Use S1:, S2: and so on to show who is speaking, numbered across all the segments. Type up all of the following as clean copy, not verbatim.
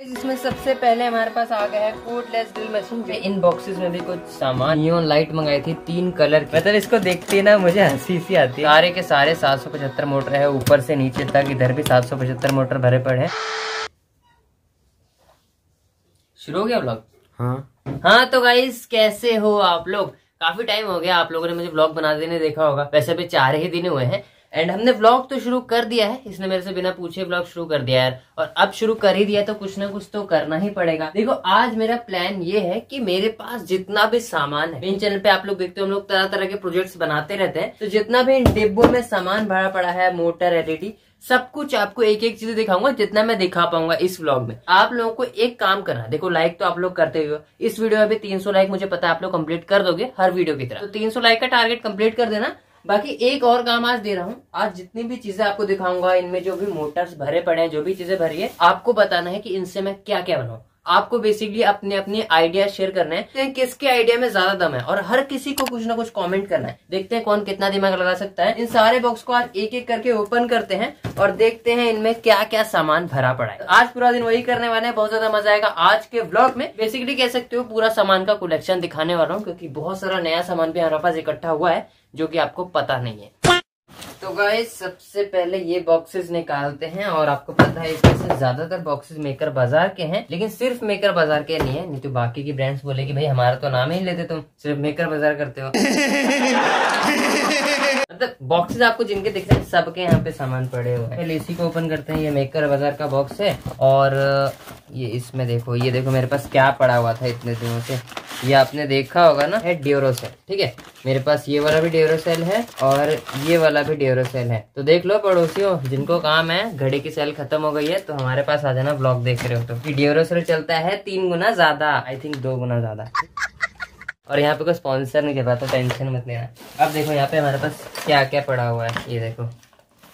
S1: इसमें सबसे पहले हमारे पास आ गया है कोडलेस ड्रिल मशीन। इन बॉक्सेस में भी कुछ सामान, नियॉन लाइट मंगाई थी 3 कलर की। मतलब इसको देखते ही ना मुझे हंसी सी आती है। सारे के सारे 775 मोटर है, ऊपर से नीचे तक। इधर भी 775 मोटर भरे पड़े हैं। शुरू हो गया व्लॉग? हाँ तो गाइस कैसे हो आप लोग? काफी टाइम हो गया आप लोगों ने मुझे व्लॉग बनाते नहीं देखा होगा। वैसे भी 4 ही दिन हुए हैं एंड हमने व्लॉग तो शुरू कर दिया है। इसने मेरे से बिना पूछे व्लॉग शुरू कर दिया यार। और अब शुरू कर ही दिया तो कुछ ना कुछ तो करना ही पड़ेगा। देखो आज मेरा प्लान ये है कि मेरे पास जितना भी सामान है, इन चैनल पे आप लोग देखते हो हम लोग तरह तरह के प्रोजेक्ट्स बनाते रहते हैं, तो जितना भी इन डिब्बों में सामान भरा पड़ा है, मोटर, एलईडी, सब कुछ आपको एक एक चीज दिखाऊंगा जितना मैं दिखा पाऊंगा इस व्लॉग में। आप लोगों को एक काम करना, देखो लाइक तो आप लोग करते हो। इस वीडियो में भी 300 लाइक मुझे पता है आप लोग कंप्लीट कर दोगे हर वीडियो की तरह। तो 300 लाइक का टारगेट कंप्लीट कर देना। बाकी एक और काम आज दे रहा हूँ। आज जितनी भी चीजें आपको दिखाऊंगा, इनमें जो भी मोटर्स भरे पड़े हैं, जो भी चीजें भरी है, आपको बताना है कि इनसे मैं क्या क्या बनाऊं। आपको बेसिकली अपने अपने आइडिया शेयर करने हैं, किसके आइडिया में ज्यादा दम है, और हर किसी को कुछ ना कुछ कमेंट करना है। देखते हैं कौन कितना दिमाग लगा सकता है। इन सारे बॉक्स को आज एक एक करके ओपन करते हैं और देखते हैं इनमें क्या क्या सामान भरा पड़ा है। आज पूरा दिन वही करने वाले हैं, बहुत ज्यादा मजा आएगा आज के व्लॉग में। बेसिकली कह सकते हो पूरा सामान का कलेक्शन दिखाने वाला हूँ, क्योंकि बहुत सारा नया सामान भी हमारे पास इकट्ठा हुआ है जो कि आपको पता नहीं है। तो गाइस सबसे पहले ये बॉक्सेस निकालते हैं। और आपको पता है इसमें से ज्यादातर बॉक्सेस मेकर बाजार के हैं, लेकिन सिर्फ मेकर बाजार के नहीं है, नहीं तो बाकी की ब्रांड्स बोलेगी भाई हमारा तो नाम ही नहीं लेते, तुम सिर्फ मेकर बाजार करते हो। मतलब बॉक्सेस आपको जिनके दिख रहे हैं सबके यहाँ पे सामान पड़े हुए हैं। पहले इसी को ओपन करते हैं। ये मेकर बाजार का बॉक्स है और ये इसमें देखो, ये देखो मेरे पास क्या पड़ा हुआ था इतने दिनों से। ये आपने देखा होगा ना, है ड्यूरोसेल। ठीक है, मेरे पास ये वाला भी ड्यूरोसेल है और ये वाला भी ड्यूरोसेल है। तो देख लो पड़ोसियों, जिनको काम है घड़ी की सेल खत्म हो गई है तो हमारे पास आ जाना ब्लॉग देख रहे हो तो। ड्यूरोसेल चलता है 3 गुना ज्यादा, आई थिंक 2 गुना ज्यादा। और यहाँ पे कोई स्पॉन्सर नहीं कर रहा, तो टेंशन मत लेना। अब देखो यहाँ पे हमारे पास क्या क्या पड़ा हुआ है। ये देखो,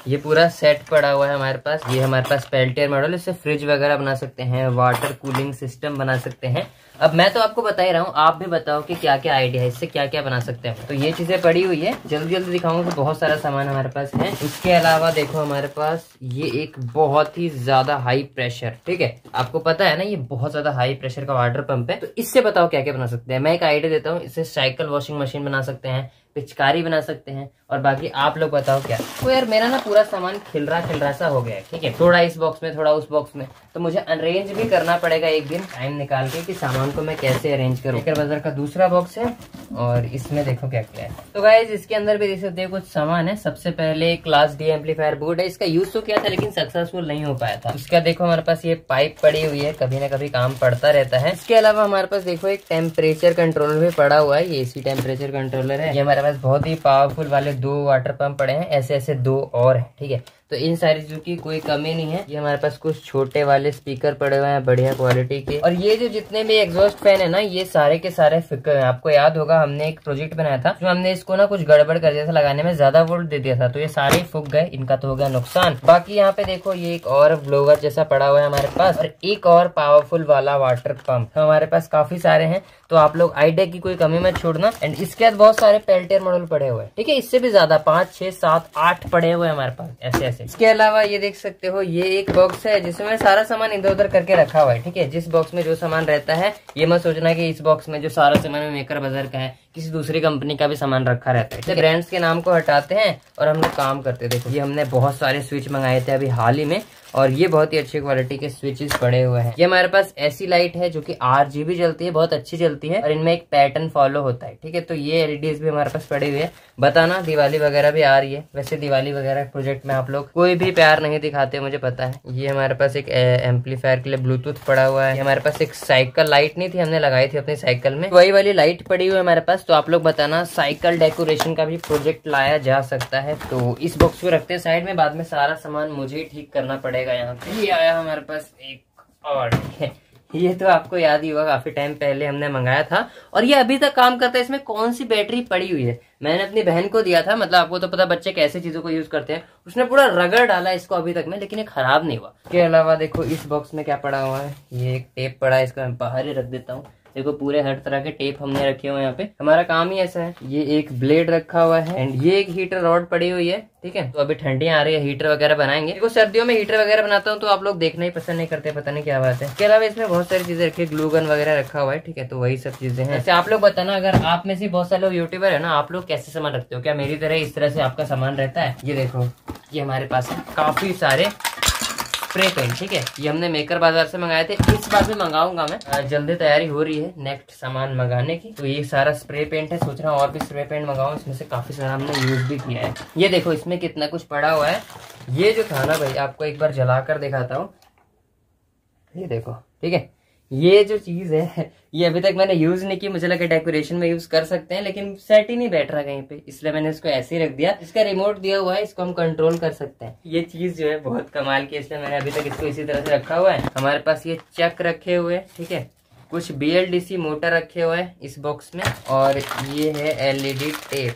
S1: ये पूरा सेट पड़ा हुआ है हमारे पास। ये हमारे पास पेल्टियर मॉडल, इससे फ्रिज वगैरह बना सकते हैं, वाटर कूलिंग सिस्टम बना सकते हैं। अब मैं तो आपको बता ही रहा हूँ, आप भी बताओ कि क्या क्या आइडिया है, इससे क्या क्या बना सकते हैं। तो ये चीजें पड़ी हुई है, जल्दी जल्दी दिखाऊंगा। तो बहुत सारा सामान हमारे पास है। इसके अलावा देखो हमारे पास ये एक बहुत ही ज्यादा हाई प्रेशर, ठीक है, आपको पता है ना, ये बहुत ज्यादा हाई प्रेशर का वाटर पंप है। तो इससे बताओ क्या क्या बना सकते हैं। मैं एक आइडिया देता हूँ, इससे साइकिल वॉशिंग मशीन बना सकते हैं, पिचकारी बना सकते हैं, और बाकी आप लोग बताओ क्या। तो यार मेरा ना पूरा सामान खिलरा सा हो गया है, ठीक है, थोड़ा इस बॉक्स में थोड़ा उस बॉक्स में, तो मुझे अरेंज भी करना पड़ेगा एक दिन टाइम निकाल के कि सामान को मैं कैसे अरेंज करूँ। मेकर बाजार का दूसरा बॉक्स है और इसमें देखो क्या क्या है। तो गाइस इसके अंदर भी देख सकते हैं कुछ सामान है। सबसे पहले क्लास डी एम्पलीफायर बोर्ड है, इसका यूज तो किया था लेकिन सक्सेसफुल नहीं हो पाया था। उसका देखो हमारे पास ये पाइप पड़ी हुई है, कभी ना कभी काम पड़ता रहता है। इसके अलावा हमारे पास देखो एक टेम्परेचर कंट्रोलर भी पड़ा हुआ है, ये एसी टेम्परेचर कंट्रोलर है। ये हमारे पास बहुत ही पावरफुल वाले 2 वाटर पंप पड़े हैं, ऐसे ऐसे 2 और है, ठीक है। तो इन सारी चीजों की कोई कमी नहीं है। ये हमारे पास कुछ छोटे वाले स्पीकर पड़े हुए हैं बढ़िया क्वालिटी के। और ये जो जितने भी एग्जॉस्ट फैन है ना, ये सारे के सारे फिक्र हैं। आपको याद होगा हमने एक प्रोजेक्ट बनाया था जो हमने इसको ना कुछ गड़बड़ कर दिया था, लगाने में ज्यादा वोल्ट दे दिया था, तो ये सारे फूक गए, इनका तो हो गया नुकसान। बाकी यहाँ पे देखो ये एक और ब्लोवर जैसा पड़ा हुआ है हमारे पास, और एक और पावरफुल वाला वाटर पंप। तो हमारे पास काफी सारे हैं, तो आप लोग आइडिया की कोई कमी मत छोड़ना। एंड इसके बाद बहुत सारे पेल्टियर मॉडल पड़े हुए हैं, ठीक है, इससे भी ज्यादा 5, 6, 7, 8 पड़े हुए हमारे पास ऐसे ऐसे। इसके अलावा ये देख सकते हो ये एक बॉक्स है जिसमें सारा सामान इधर उधर करके रखा हुआ है, ठीक है। जिस बॉक्स में जो सामान रहता है, ये मत सोचना कि इस बॉक्स में जो सारा सामान मेकर बाजार का है किसी दूसरी कंपनी का भी सामान रखा रहता है। ब्रांड्स के नाम को हटाते हैं और हम लोग काम करते हैं। देखो ये हमने बहुत सारे स्विच मंगाए थे अभी हाल ही में, और ये बहुत ही अच्छी क्वालिटी के स्विचेस पड़े हुए हैं। ये हमारे पास ऐसी लाइट है जो कि RGB जलती है, बहुत अच्छी जलती है, और इनमें एक पैटर्न फॉलो होता है, ठीक है। तो ये LEDs भी हमारे पास पड़ी हुई है। बताना, दिवाली वगैरह भी आ रही है। वैसे दिवाली वगैरह प्रोजेक्ट में आप लोग कोई भी प्यार नहीं दिखाते, मुझे पता है। ये हमारे पास एक एम्पलीफायर के लिए ब्लूटूथ पड़ा हुआ है। हमारे पास एक साइकिल लाइट नहीं थी, हमने लगाई थी अपनी साइकिल में, वही वाली लाइट पड़ी हुई है हमारे पास। तो आप लोग बताना, साइकिल डेकोरेशन का भी प्रोजेक्ट लाया जा सकता है। तो इस बॉक्स को रखते हैं साइड में, बाद में सारा सामान मुझे ही ठीक करना पड़ेगा। यहाँ पे ये आया हमारे पास एक और, ये तो आपको याद ही होगा काफी टाइम पहले हमने मंगाया था, और ये अभी तक काम करता है। इसमें कौन सी बैटरी पड़ी हुई है, मैंने अपनी बहन को दिया था। मतलब आपको तो पता बच्चे कैसे चीजों को यूज करते हैं, उसने पूरा रगड़ डाला इसको अभी तक में, लेकिन ये खराब नहीं हुआ। इसके अलावा देखो इस बॉक्स में क्या पड़ा हुआ है, ये एक टेप पड़ा है, इसको मैं बाहर ही रख देता हूँ। देखो पूरे हर तरह के टेप हमने रखे हुए हैं यहाँ पे। हमारा काम ही ऐसा है। ये एक ब्लेड रखा हुआ है एंड ये एक हीटर रॉड पड़ी हुई है, ठीक है। तो अभी ठंडी आ रही है, हीटर वगैरह बनाएंगे। देखो सर्दियों में हीटर वगैरह बनाता हूँ तो आप लोग देखना ही पसंद नहीं करते, पता नहीं क्या बात है। इसके अलावा इसमें बहुत सारी चीजें रखी है, ग्लू गन वगैरह रखा हुआ है, ठीक है। तो वही सब चीजें हैं। ऐसे आप लोग बताना, अगर आप में से बहुत सारे लोग यूट्यूबर है ना, आप लोग कैसे सामान रखते हो? क्या मेरी तरह इस तरह से आपका सामान रहता है? ये देखो, ये हमारे पास है काफी सारे स्प्रे पेंट, ठीक है। ये हमने मेकर बाजार से मंगाए थे, इस बार भी मंगाऊंगा मैं। जल्दी तैयारी हो रही है नेक्स्ट सामान मंगाने की। तो ये सारा स्प्रे पेंट है, सोच रहा हूँ और भी स्प्रे पेंट मंगाऊं। इसमें से काफी सारा हमने यूज भी किया है। ये देखो इसमें कितना कुछ पड़ा हुआ है। ये जो था ना भाई, आपको एक बार जलाकर दिखाता हूँ। ये देखो, ठीक है। ये जो चीज है ये अभी तक मैंने यूज नहीं की, मुझे लगा डेकोरेशन में यूज कर सकते हैं, लेकिन सेट ही नहीं बैठ रहा कहीं पे, इसलिए मैंने इसको ऐसे ही रख दिया। इसका रिमोट दिया हुआ है, इसको हम कंट्रोल कर सकते हैं। ये चीज जो है बहुत कमाल की, इसलिए मैंने अभी तक इसको इसी तरह से रखा हुआ है। हमारे पास ये चक रखे हुए हैं, ठीक है। कुछ BLDC मोटर रखे हुए हैं इस बॉक्स में, और ये है LED टेप,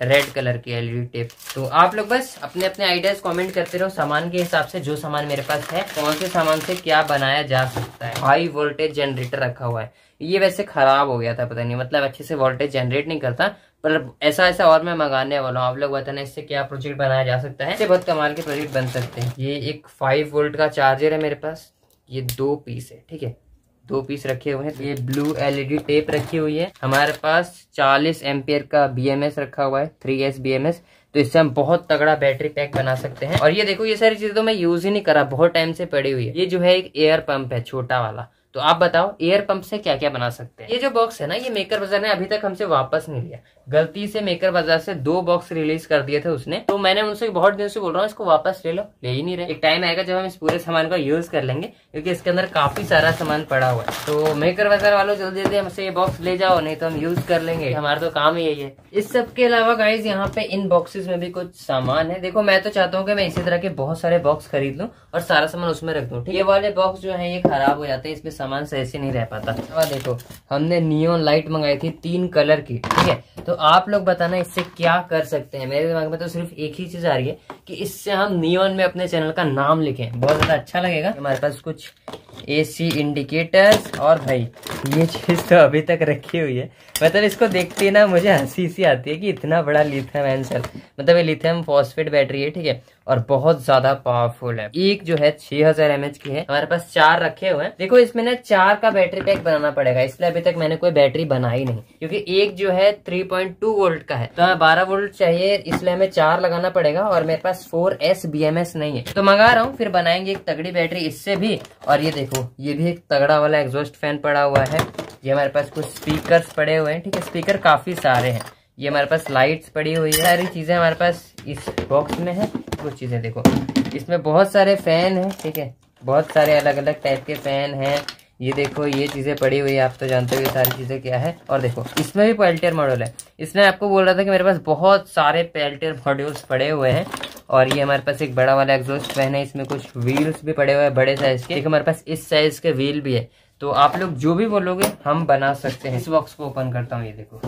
S1: रेड कलर की LED टेप। तो आप लोग बस अपने अपने आइडियाज कमेंट करते रहो सामान के हिसाब से, जो सामान मेरे पास है, कौन से सामान से क्या बनाया जा सकता है। हाई वोल्टेज जनरेटर रखा हुआ है, ये वैसे खराब हो गया था, पता नहीं, मतलब अच्छे से वोल्टेज जनरेट नहीं करता, पर ऐसा और मैं मंगाने वाला हूँ। आप लोग बताना इससे क्या प्रोजेक्ट बनाया जा सकता है, इससे बहुत कमाल के प्रोजेक्ट बन सकते हैं। ये एक 5 वोल्ट का चार्जर है मेरे पास, ये 2 पीस है, ठीक है, 2 पीस रखे हुए हैं। ये ब्लू LED टेप रखी हुई है। हमारे पास 40 एम्पियर का BMS रखा हुआ है, 3S BMS। तो इससे हम बहुत तगड़ा बैटरी पैक बना सकते हैं। और ये देखो, ये सारी चीजें तो मैं यूज ही नहीं करा, बहुत टाइम से पड़ी हुई है। ये जो है एक एयर पंप है, छोटा वाला। तो आप बताओ एयर पंप से क्या क्या बना सकते हैं। ये जो बॉक्स है ना, ये मेकर बाजार ने अभी तक हमसे वापस नहीं लिया। गलती से मेकर बाजार से 2 बॉक्स रिलीज कर दिए थे उसने, तो मैंने उनसे बहुत दिन से बोल रहा हूँ इसको वापस ले लो, ले ही नहीं रहे। एक टाइम आएगा जब हम इस पूरे सामान का यूज कर लेंगे, क्योंकि इसके अंदर काफी सारा सामान पड़ा हुआ है। तो मेकर बाजार वालों जल्दी जल्दी हमसे ये बॉक्स ले जाओ, नहीं तो हम यूज कर लेंगे, हमारा तो काम ही यही है। इस सब के अलावा गाइज यहाँ पे इन बॉक्सेस में भी कुछ सामान है। देखो मैं तो चाहता हूँ कि मैं इसी तरह के बहुत सारे बॉक्स खरीद लूँ और सारा सामान उसमें रख दूँ। ये वाले बॉक्स जो है ये खराब हो जाते हैं, इसमें सामान सही से नहीं रह पाता। अब देखो, हमने नियॉन लाइट मंगाई थी 3 कलर की, ठीक है। तो आप लोग बताना इससे क्या कर सकते हैं। मेरे दिमाग में तो सिर्फ एक ही चीज आ रही है कि इससे हम नियॉन में अपने चैनल का नाम लिखें, बहुत ज्यादा अच्छा लगेगा। हमारे पास कुछ AC इंडिकेटर्स, और भाई ये चीज तो अभी तक रखी हुई है, मतलब इसको देखते ना मुझे हंसी सी आती है कि इतना बड़ा लिथियम आयन सेल, मतलब ये लिथियम फॉस्फेट बैटरी है, ठीक है, और बहुत ज्यादा पावरफुल है। एक जो है 6000 mAh की है। हमारे पास 4 रखे हुए हैं। देखो इसमें ना 4 का बैटरी पैक बनाना पड़ेगा, इसलिए अभी तक मैंने कोई बैटरी बनाई नहीं, क्योंकि एक जो है 3.2 वोल्ट का है, तो हमें 12 वोल्ट चाहिए, इसलिए हमें 4 लगाना पड़ेगा। और मेरे पास 4S BMS नहीं है, तो मंगा रहा हूँ, फिर बनाएंगे एक तगड़ी बैटरी इससे भी। और ये देखो, ये भी एक तगड़ा वाला एग्जॉस्ट फैन पड़ा हुआ है। ये हमारे पास कुछ स्पीकर्स पड़े हुए हैं, ठीक है, स्पीकर काफी सारे हैं। ये हमारे पास लाइट्स पड़ी हुई है, सारी चीजें हमारे पास इस बॉक्स में है। कुछ चीजें देखो, इसमें बहुत सारे फैन हैं, ठीक है, बहुत सारे अलग अलग टाइप के फैन हैं। ये देखो, ये चीजें पड़ी हुई है, आप तो जानते हो ये सारी चीजें क्या है। और देखो इसमें भी पेल्टियर मॉड्यूल है। इसने आपको बोल रहा था कि मेरे पास बहुत सारे पेल्टियर मॉड्यूल्स पड़े हुए हैं। और ये हमारे पास एक बड़ा वाला एग्जॉस्ट फैन है, इसमें कुछ व्हील्स भी पड़े हुए हैं बड़े साइज के। एक हमारे पास इस साइज के व्हील भी है। तो आप लोग जो भी बोलोगे हम बना सकते हैं। इस बॉक्स को ओपन करता हूँ, ये देखो,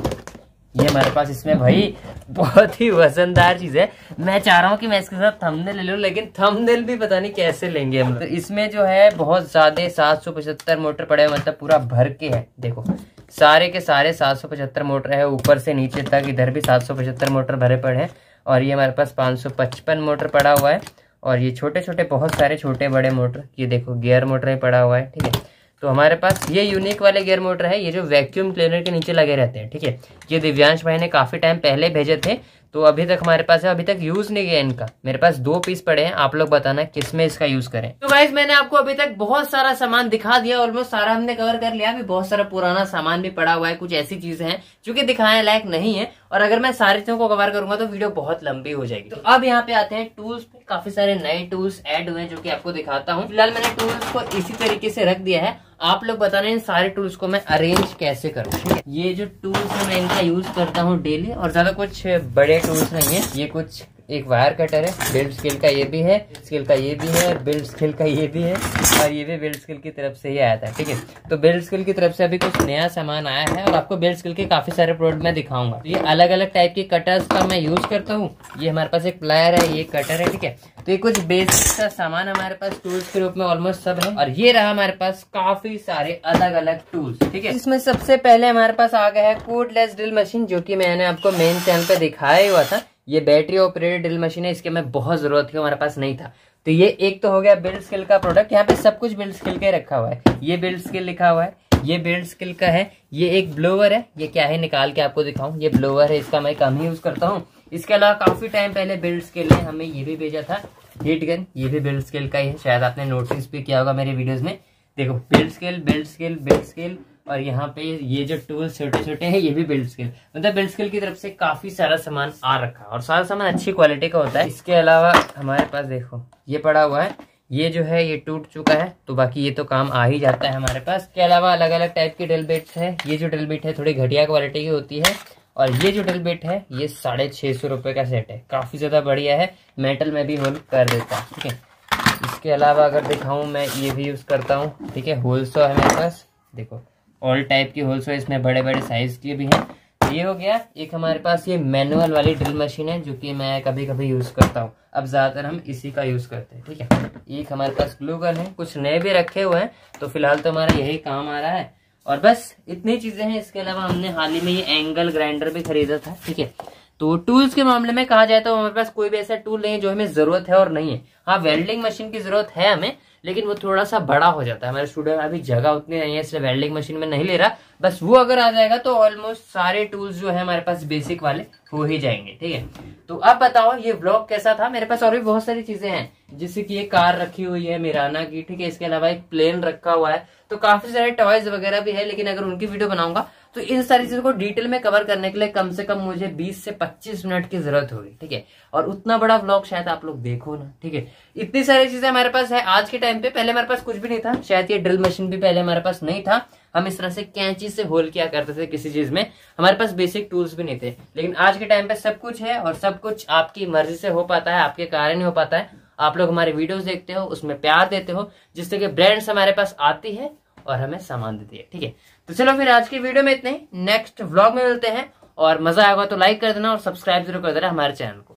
S1: ये हमारे पास इसमें भाई बहुत ही वजनदार चीज है। मैं चाह रहा हूँ कि मैं इसके साथ थंबनेल ले लूं, लेकिन थंबनेल भी पता नहीं कैसे लेंगे हम लोग। तो इसमें जो है बहुत ज्यादा 775 मोटर पड़े हैं, मतलब पूरा भर के है। देखो सारे के सारे 775 मोटर है, ऊपर से नीचे तक, इधर भी 775 मोटर भरे पड़े हैं। और ये हमारे पास 555 मोटर पड़ा हुआ है। और ये छोटे छोटे बहुत सारे छोटे बड़े मोटर, ये देखो गियर मोटर ही पड़ा हुआ है, ठीक है। तो हमारे पास ये यूनिक वाले गियर मोटर है, ये जो वैक्यूम क्लीनर के नीचे लगे रहते हैं, ठीक है। ये दिव्यांश भाई ने काफी टाइम पहले भेजे थे, तो अभी तक हमारे पास है, अभी तक यूज नहीं किया इनका। मेरे पास 2 पीस पड़े हैं, आप लोग बताना किसमें इसका यूज करें। तो गाइस मैंने आपको अभी तक बहुत सारा सामान दिखा दिया, ऑलमोस्ट सारा हमने कवर कर लिया। अभी बहुत सारा पुराना सामान भी पड़ा हुआ है, कुछ ऐसी चीजें हैं जो कि दिखाने लायक नहीं है, और अगर मैं सारी चीजों को कवर करूंगा तो वीडियो बहुत लंबी हो जाएगी। तो अब यहाँ पे आते हैं टूल्स पे। काफी सारे नए टूल्स ऐड हुए हैं जो कि आपको दिखाता हूँ। फिलहाल मैंने टूल्स को इसी तरीके से रख दिया है। आप लोग बताना इन सारे टूल्स को मैं अरेंज कैसे करूँ, ठीक है। ये जो टूल्स है मैं इनका यूज करता हूँ डेली, और ज्यादा कुछ बड़े टूल्स नहीं है, ये कुछ एक वायर कटर है, बिल्ड स्केल का ये भी है, स्केल का ये भी है, बिल्ड स्केल का ये भी है, और ये भी बिल्ड स्केल की तरफ से ही आया था। ठीक है, तो बिल्ड स्केल की तरफ से अभी कुछ नया सामान आया है और आपको बिल्ड स्केल के काफी सारे प्रोडक्ट मैं दिखाऊंगा। तो ये अलग अलग टाइप की कटर्स का मैं यूज करता हूँ। ये हमारे पास एक प्लायर है, ये कटर है। ठीक है, तो ये कुछ बेसिक का सामान हमारे पास टूल्स के रूप में ऑलमोस्ट सब है। और ये रहा हमारे पास काफी सारे अलग अलग टूल्स। ठीक है, इसमें सबसे पहले हमारे पास आ गया है कोडलेस ड्रिल मशीन, जो कि मैंने आपको मेन चैनल पे दिखाया ही हुआ था। ये बैटरी ऑपरेटेड ड्रिल मशीन है, इसके में बहुत जरूरत थी, हमारे पास नहीं था। तो ये एक तो हो गया बिल्ड स्केल का प्रोडक्ट। यहाँ पे सब कुछ बिल्ड स्केल का रखा हुआ है। ये बिल्ड स्केल लिखा हुआ है, ये बिल्ड स्केल का है। ये एक ब्लोवर है, ये क्या है निकाल के आपको दिखाऊं। ये ब्लोवर है, इसका मैं कम ही यूज करता हूँ। इसके अलावा काफी टाइम पहले बिल्ड स्केल ने हमें ये भी भेजा था, हीट गन। ये भी बिल्ड स्केल का ही है, शायद आपने नोटिस भी किया होगा मेरे वीडियोस में। देखो build scale, build scale, build scale, और यहाँ पे ये जो टूल्स छोटे छोटे हैं ये भी बिल्ड स्केल। मतलब बिल्ड स्केल की तरफ से काफी सारा सामान आ रखा है और सारा सामान अच्छी क्वालिटी का होता है। इसके अलावा हमारे पास देखो ये पड़ा हुआ है, ये जो है ये टूट चुका है, तो बाकी ये तो काम आ ही जाता है हमारे पास। इसके अलावा अलग अलग टाइप की ड्रिल बिट्स है। ये जो ड्रिल बिट है थोड़ी घटिया क्वालिटी की होती है, और ये जो ड्रिल बिट है ये 650 रुपए का सेट है, काफी ज्यादा बढ़िया है, मेटल में भी होल कर देता है। ठीक है, इसके अलावा अगर दिखाऊं मैं ये भी यूज करता हूँ। ठीक है, होल सॉ है मेरे पास, देखो ऑल टाइप की होल सॉ, इसमें बड़े बड़े साइज के भी हैं। ये हो गया एक हमारे पास ये मैनुअल वाली ड्रिल मशीन है, जो कि मैं कभी कभी यूज करता हूँ। अब ज्यादातर हम इसी का यूज करते हैं। ठीक है, एक हमारे पास ग्लू गन है, कुछ नए भी रखे हुए हैं, तो फिलहाल तो हमारा यही काम आ रहा है। और बस इतनी चीजें हैं। इसके अलावा हमने हाल ही में ये एंगल ग्राइंडर भी खरीदा था। ठीक है, तो टूल्स के मामले में कहा जाए तो हमारे पास कोई भी ऐसा टूल नहीं है जो हमें जरूरत है और नहीं है। हाँ, वेल्डिंग मशीन की जरूरत है हमें, लेकिन वो थोड़ा सा बड़ा हो जाता है। हमारे स्टूडियो में अभी जगह उतनी नहीं है, इसलिए वेल्डिंग मशीन में नहीं ले रहा। बस वो अगर आ जाएगा तो ऑलमोस्ट सारे टूल्स जो है हमारे पास बेसिक वाले हो ही जाएंगे। ठीक है, तो अब बताओ ये व्लॉग कैसा था। मेरे पास और भी बहुत सारी चीजें हैं, जैसे कि ये कार रखी हुई है मिराना की। ठीक है, इसके अलावा एक प्लेन रखा हुआ है, तो काफी सारे टॉयज वगैरह भी है। लेकिन अगर उनकी वीडियो बनाऊंगा तो इन सारी चीजों को डिटेल में कवर करने के लिए कम से कम मुझे 20 से 25 मिनट की जरूरत होगी। ठीक है, और उतना बड़ा व्लॉग शायद आप लोग देखो ना। ठीक है, इतनी सारी चीजें हमारे पास है आज के टाइम पे। पहले हमारे पास कुछ भी नहीं था, शायद ये ड्रिल मशीन भी पहले हमारे पास नहीं था। हम इस तरह से कैंची से होल किया करते थे किसी चीज में, हमारे पास बेसिक टूल्स भी नहीं थे। लेकिन आज के टाइम पे सब कुछ है, और सब कुछ आपकी मर्जी से हो पाता है, आपके कारण ही हो पाता है। आप लोग हमारे वीडियोस देखते हो, उसमें प्यार देते हो, जिससे कि ब्रांड्स हमारे पास आती है और हमें सामान देती है। ठीक है, तो चलो फिर आज की वीडियो में इतने ही। नेक्स्ट व्लॉग में मिलते हैं, और मजा आएगा तो लाइक कर देना और सब्सक्राइब जरूर कर देना हमारे चैनल को।